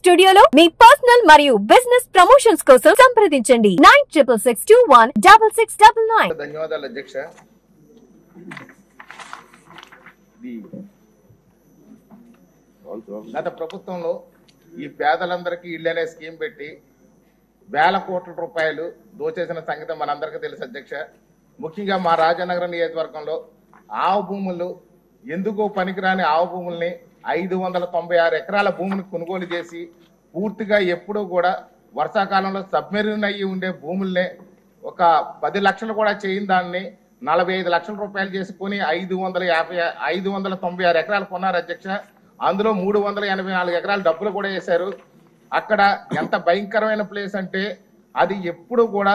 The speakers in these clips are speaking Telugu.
స్టూడియోలో మీ పర్సనల్ మరియు బిజినెస్ ప్రమోషన్స్ కోసం సంప్రదించండి 9662166699. ధన్యవాదాలు అధ్యక్ష. గత ప్రభుత్వంలో ఈ పేదలందరికీ ఇల్లు అనే స్కీమ్ పెట్టి వేల కోట్ల రూపాయలు దోచేసిన సంగతి మనందరికీ తెలుసు అధ్యక్ష. ముఖ్యంగా మా రాజానగరం నియోజకవర్గంలో ఆవు భూములు ఎందుకో పనికిరాని ఆవు భూముల్ని 596 ఎకరాల భూమిని కొనుగోలు చేసి పూర్తిగా ఎప్పుడూ కూడా వర్షాకాలంలో సబ్మెరీన్ అయ్యి ఉండే భూముల్నే ఒక 10 లక్షలు కూడా చేయని దాన్ని 45 లక్షల రూపాయలు చేసుకుని 596 ఎకరాలు కొన్నారు అధ్యక్ష. అందులో 384 ఎకరాల డబ్బులు కూడా వేశారు. అక్కడ ఎంత భయంకరమైన ప్లేస్ అంటే అది ఎప్పుడు కూడా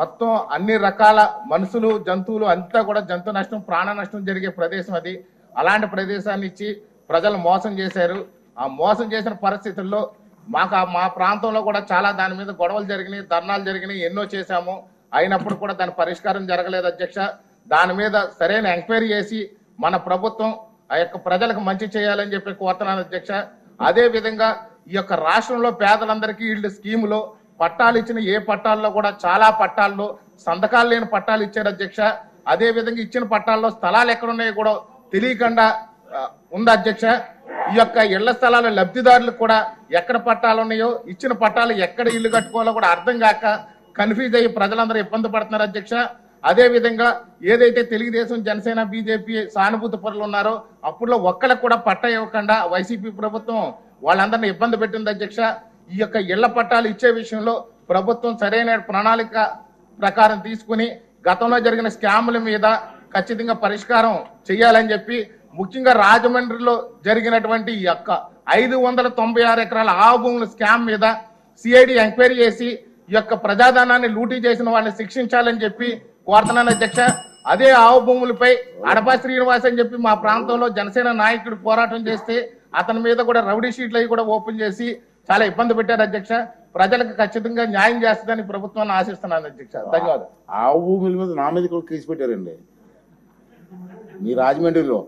మొత్తం అన్ని రకాల మనుషులు జంతువులు అంతా కూడా జంతు నష్టం ప్రాణ నష్టం జరిగే ప్రదేశం అది. అలాంటి ప్రదేశాన్ని ఇచ్చి ప్రజలు మోసం చేశారు. ఆ మోసం చేసిన పరిస్థితుల్లో మా ప్రాంతంలో కూడా చాలా దాని మీద గొడవలు జరిగినాయి, ధర్నాలు జరిగినాయి, ఎన్నో చేశాము. అయినప్పుడు కూడా దాని పరిష్కారం జరగలేదు అధ్యక్ష. దాని మీద సరైన ఎంక్వైరీ చేసి మన ప్రభుత్వం ఆ యొక్క ప్రజలకు మంచి చేయాలని చెప్పి కోరుతున్నాను అధ్యక్ష. అదే విధంగా ఈ యొక్క రాష్ట్రంలో పేదలందరికీ ఇళ్ళు స్కీములో పట్టాలు ఇచ్చిన ఏ పట్టాల్లో కూడా చాలా పట్టాల్లో సంతకాలు లేని పట్టాలు ఇచ్చారు అధ్యక్ష. అదే విధంగా ఇచ్చిన పట్టాల్లో స్థలాలు ఎక్కడున్నాయో కూడా తెలియకుండా ఉంది అధ్యక్ష. ఈ యొక్క ఇళ్ల స్థలాల లబ్ధిదారులకు కూడా ఎక్కడ పట్టాలు ఉన్నాయో ఇచ్చిన పట్టాలు ఎక్కడ ఇల్లు కట్టుకోవాలో కూడా అర్థం కాక కన్ఫ్యూజ్ అయ్యి ప్రజలందరూ ఇబ్బంది పడుతున్నారు అధ్యక్ష. అదే విధంగా ఏదైతే తెలుగుదేశం జనసేన బీజేపీ సానుభూతి పరులు ఉన్నారో అప్పుడులో ఒక్కళ్ళకు కూడా పట్టా ఇవ్వకుండా వైసీపీ ప్రభుత్వం వాళ్ళందరినీ ఇబ్బంది పెట్టింది అధ్యక్ష. ఈ యొక్క ఇళ్ల పట్టాలు ఇచ్చే విషయంలో ప్రభుత్వం సరైన ప్రణాళిక ప్రకారం తీసుకుని గతంలో జరిగిన స్కాముల మీద ఖచ్చితంగా పరిష్కారం చేయాలని చెప్పి ముఖ్యంగా రాజమండ్రిలో జరిగినటువంటి ఈ యొక్క 596 ఎకరాల ఆవు భూముల స్కామ్ మీద సిఐడి ఎంక్వైరీ చేసి ఈ యొక్క ప్రజాధనాన్ని లూటీ చేసిన వాళ్ళని శిక్షించాలని చెప్పి కోరుతున్నాను అధ్యక్ష. అదే ఆవు భూములపై అడపా శ్రీనివాస్ అని చెప్పి మా ప్రాంతంలో జనసేన నాయకుడు పోరాటం చేస్తే అతని మీద కూడా రౌడీ షీట్లు అవి కూడా ఓపెన్ చేసి చాలా ఇబ్బంది పెట్టారు అధ్యక్ష. ప్రజలకు ఖచ్చితంగా న్యాయం చేస్తుందని ప్రభుత్వాన్ని ఆశిస్తున్నాను అధ్యక్ష. ధన్యవాదాలు. ఆవు భూముల మీద నా మీద కూడా కేసు పెట్టారండి మీ రాజమండ్రిలో.